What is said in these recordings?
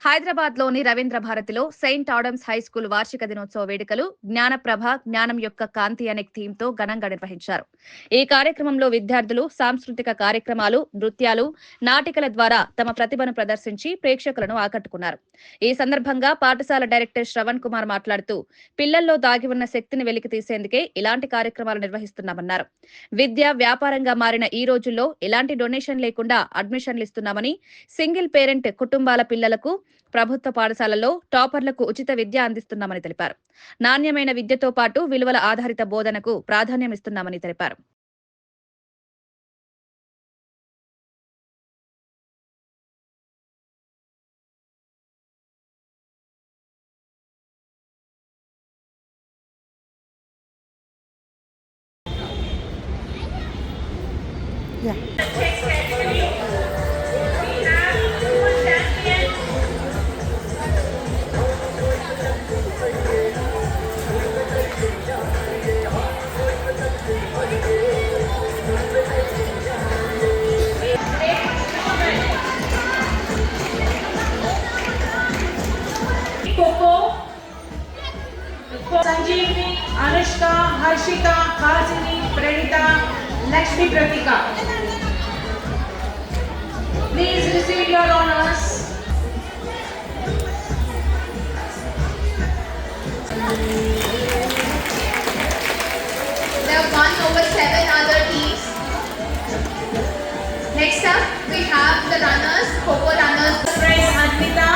హైదరాబాద్లోని రవీంద్ర భారతిలో Saint Adams high school వార్షిక దినోత్సవ వేడుకలు జ్ఞానప్రభ జ్ఞానం యొక్క కాంతి అనే థీమ్తో ఘనంగా నిర్వహించారు. ఈ కార్యక్రమంలో విద్యార్థులు సాంస్కృతిక కార్యక్రమాలు, నృత్యాలు, నాటికల ద్వారా తమ ప్రతిభను ప్రదర్శించి ప్రేక్షకులను ఆకట్టుకున్నారు. ఈ సందర్భంగా పాఠశాల డైరెక్టర్ శ్రవణ్ కుమార్ మాట్లాడుతూ, పిల్లల్లో దాగి ఉన్న శక్తిని వెలికి తీసేందుకే ఇలాంటి కార్యక్రమాలు నిర్వహిస్తున్నామన్నారు. విద్య వ్యాపారంగా మారిన ఈ రోజుల్లో ఎలాంటి డొనేషన్ లేకుండా అడ్మిషన్లు ఇస్తున్నామని, సింగిల్ పేరెంట్ కుటుంబాల పిల్లలకు ప్రభుత్వ పాఠశాలల్లో టాపర్లకు ఉచిత విద్య అందిస్తున్నామని తెలిపారు. నాణ్యమైన విద్యతో పాటు విలువల ఆధారిత బోధనకు ప్రాధాన్యం ఇస్తున్నామని తెలిపారు. Sanjeevani, Anushka, Harshita, Hasini, Praneetha, Lakshmi, Prateeka. Please receive your honors. They have won over 7 other teams. Next up, we have the runners, Kho-Kho runners. First prize Admita,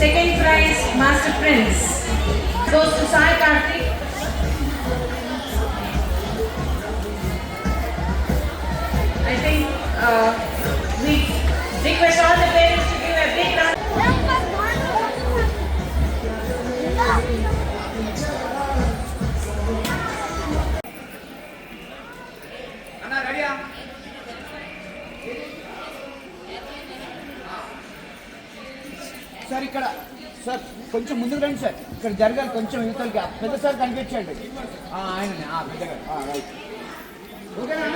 second prize Master Prince. Goes to Sai Karthik. I think we request all the parents to give a big round. Sir ఇక్కడ sir కొంచెం ముందుకు రండి sir, ఇక్కడ జరగాలి కొంచెం యువతలకి. పెద్ద sir కనిపించండి, ఆయననే పెద్దగా. రైట్, ఓకేనా?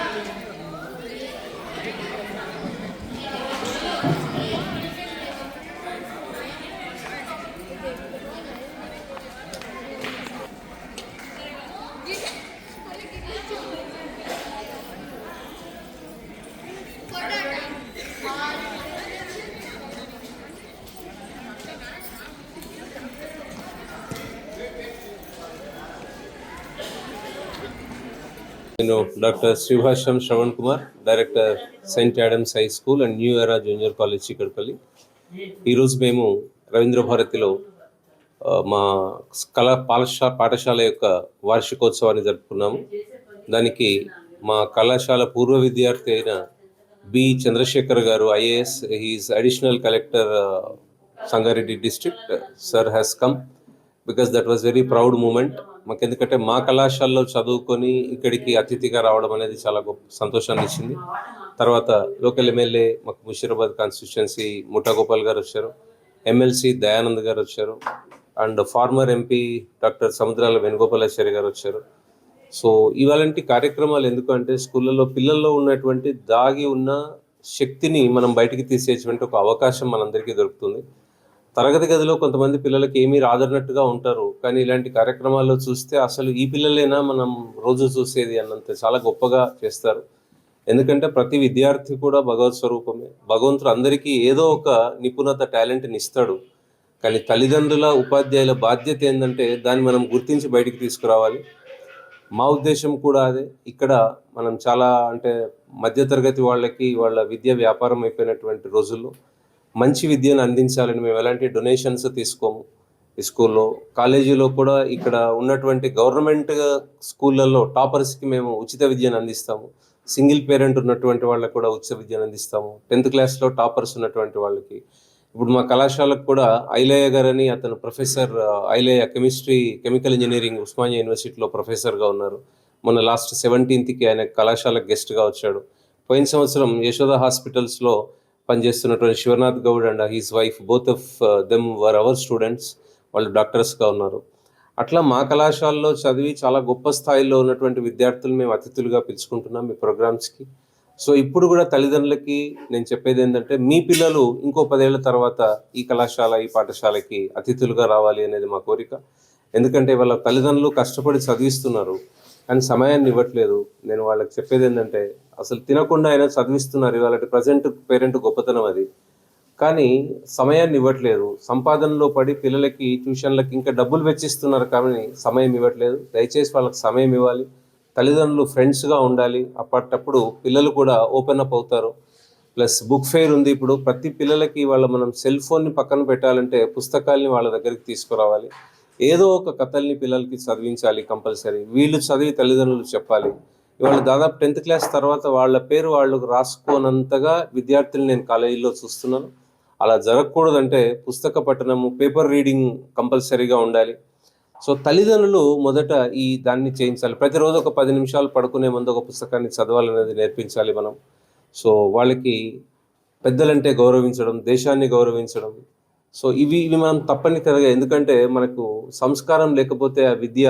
నేను doctor Sribhashyam Shravan Kumar, director Saint Adams high school and new era junior college Chikkadpally. ఈరోజు మేము రవీంద్ర భారతిలో మా పాఠశాల యొక్క వార్షికోత్సవాన్ని జరుపుకున్నాము. దానికి మా కళాశాల పూర్వ విద్యార్థి అయిన బి చంద్రశేఖర్ గారు, IAS, he is additional collector Sangareddy district, sir has come because that was very proud moment మాకు. ఎందుకంటే మా కళాశాలలో చదువుకొని ఇక్కడికి అతిథిగా రావడం అనేది చాలా గొప్ప సంతోషాన్ని ఇచ్చింది. తర్వాత లోకల్ ఎమ్మెల్యే మాకు ముషీరాబాద్ కాన్స్టిట్యుయెన్సీ ముఠా గోపాల్ గారు వచ్చారు, ఎమ్మెల్సీ దయానంద్ గారు వచ్చారు, అండ్ ఫార్మర్ ఎంపీ డాక్టర్ సముద్రాల వేణుగోపాలాచారి గారు వచ్చారు. సో ఇవాళంటి కార్యక్రమాలు ఎందుకు అంటే స్కూళ్ళలో పిల్లల్లో ఉన్నటువంటి దాగి ఉన్న శక్తిని మనం బయటికి తీసేటువంటి ఒక అవకాశం మనందరికీ దొరుకుతుంది. తరగతి గదిలో కొంతమంది పిల్లలకి ఏమీ రాదన్నట్టుగా ఉంటారు, కానీ ఇలాంటి కార్యక్రమాల్లో చూస్తే అసలు ఈ పిల్లలైనా మనం రోజు చూసేది అన్నంత చాలా గొప్పగా చేస్తారు. ఎందుకంటే ప్రతి విద్యార్థి కూడా భగవత్ స్వరూపమే. భగవంతుడు అందరికీ ఏదో ఒక నిపుణత, టాలెంట్ని ఇస్తాడు. కానీ తల్లిదండ్రుల, ఉపాధ్యాయుల బాధ్యత ఏంటంటే దాన్ని మనం గుర్తించి బయటికి తీసుకురావాలి. మా ఉద్దేశం కూడా అదే. ఇక్కడ మనం చాలా అంటే మధ్యతరగతి వాళ్ళకి వాళ్ళ విద్య వ్యాపారం అయిపోయినటువంటి రోజుల్లో మంచి విద్యను అందించాలని మేము ఎలాంటి డొనేషన్స్ తీసుకోము. ఈ స్కూల్లో, కాలేజీలో కూడా ఇక్కడ ఉన్నటువంటి గవర్నమెంట్ స్కూళ్ళల్లో టాపర్స్కి మేము ఉచిత విద్యను అందిస్తాము. సింగిల్ పేరెంట్ ఉన్నటువంటి వాళ్ళకి కూడా ఉచిత విద్యను అందిస్తాము. 10th క్లాస్లో టాపర్స్ ఉన్నటువంటి వాళ్ళకి. ఇప్పుడు మా కళాశాలకు కూడా ఐలయ్య గారని, అతను professor Ailaiah chemical engineering Osmania యూనివర్సిటీలో ప్రొఫెసర్గా ఉన్నారు. మొన్న లాస్ట్ 17th ఆయన కళాశాలకు గెస్ట్గా వచ్చాడు. పోయిన సంవత్సరం యశోద హాస్పిటల్స్లో పనిచేస్తున్నటువంటి Shivanath Goud and his wife, both of them were our students. వాళ్ళు డాక్టర్స్గా ఉన్నారు. అట్లా మా కళాశాలలో చదివి చాలా గొప్ప స్థాయిలో ఉన్నటువంటి విద్యార్థులు మేము అతిథులుగా పిలుచుకుంటున్నాం మీ ప్రోగ్రామ్స్కి. సో ఇప్పుడు కూడా తల్లిదండ్రులకి నేను చెప్పేది ఏంటంటే మీ పిల్లలు ఇంకో 10 ఏళ్ల తర్వాత ఈ కళాశాల ఈ పాఠశాలకి అతిథులుగా రావాలి అనేది మా కోరిక. ఎందుకంటే వాళ్ళ తల్లిదండ్రులు కష్టపడి చదివిస్తున్నారు కానీ సమయాన్ని ఇవ్వట్లేదు. నేను వాళ్ళకి చెప్పేది ఏంటంటే అసలు తినకుండా అయినా చదివిస్తున్నారు. ఇవాళ ప్రజెంట్ పేరెంట్ గొప్పతనం అది. కానీ సమయాన్ని ఇవ్వట్లేదు. సంపాదనలో పడి పిల్లలకి ట్యూషన్లకి ఇంకా డబ్బులు వెచ్చిస్తున్నారు కానీ సమయం ఇవ్వట్లేదు. దయచేసి వాళ్ళకి సమయం ఇవ్వాలి. తల్లిదండ్రులు ఫ్రెండ్స్గా ఉండాలి. అప్పటప్పుడు పిల్లలు కూడా ఓపెన్ అప్ అవుతారు. ప్లస్ బుక్ ఫెయిర్ ఉంది ఇప్పుడు. ప్రతి పిల్లలకి వాళ్ళ మనం సెల్ ఫోన్ని పక్కన పెట్టాలంటే పుస్తకాల్ని వాళ్ళ దగ్గరికి తీసుకురావాలి. ఏదో ఒక కథల్ని పిల్లలకి చదివించాలి కంపల్సరీ. వీళ్ళు చదివి తల్లిదండ్రులు చెప్పాలి. ఇవాళ దాదాపు 10th క్లాస్ తర్వాత వాళ్ళ పేరు వాళ్ళు రాసుకోనంతగా విద్యార్థులు నేను కాలేజీలో చూస్తున్నాను. అలా జరగకూడదంటే పుస్తక పఠనము, పేపర్ రీడింగ్ కంపల్సరీగా ఉండాలి. సో తల్లిదండ్రులు మొదట ఈ దాన్ని చేయించాలి. ప్రతిరోజు ఒక 10 నిమిషాలు పడుకునే ముందు ఒక పుస్తకాన్ని చదవాలనేది నేర్పించాలి మనం. సో వాళ్ళకి పెద్దలంటే గౌరవించడం, దేశాన్ని గౌరవించడం, సో ఇవి మనం తప్పనిసరిగా, ఎందుకంటే మనకు సంస్కారం లేకపోతే ఆ విద్య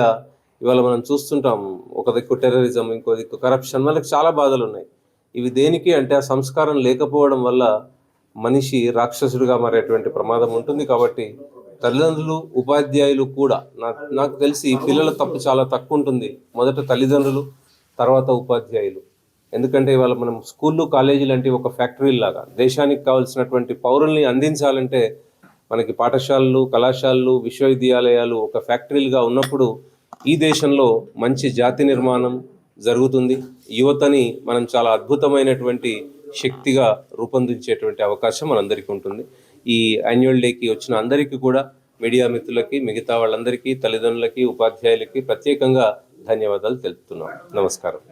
ఇవాళ మనం చూస్తుంటాం. ఒక దిక్కు టెర్రరిజం, ఇంకో దిక్కు కరప్షన్, వాళ్ళకి చాలా బాధలు ఉన్నాయి. ఇవి దేనికి అంటే ఆ సంస్కారం లేకపోవడం వల్ల మనిషి రాక్షసుడిగా మారేటువంటి ప్రమాదం ఉంటుంది. కాబట్టి తల్లిదండ్రులు, ఉపాధ్యాయులు కూడా నాకు తెలిసి పిల్లల తప్పు చాలా తక్కువ ఉంటుంది. మొదట తల్లిదండ్రులు, తర్వాత ఉపాధ్యాయులు. ఎందుకంటే ఇవాళ మనం స్కూళ్ళు, కాలేజీలు అంటే ఒక ఫ్యాక్టరీ లాగా దేశానికి కావాల్సినటువంటి పౌరుల్ని అందించాలంటే మనకి పాఠశాలలు, కళాశాలలు, విశ్వవిద్యాలయాలు ఒక ఫ్యాక్టరీలుగా ఉన్నప్పుడు ఈ దేశంలో మంచి జాతి నిర్మాణం జరుగుతుంది. యువతని మనం చాలా అద్భుతమైనటువంటి శక్తిగా రూపొందించేటువంటి అవకాశం మనందరికీ ఉంటుంది. ఈ యాన్యువల్ డేకి వచ్చిన అందరికీ కూడా, మీడియా మిత్రులకి, మిగతా వాళ్ళందరికీ, తల్లిదండ్రులకి, ఉపాధ్యాయులకి ప్రత్యేకంగా ధన్యవాదాలు తెలుపుతున్నాం. నమస్కారం.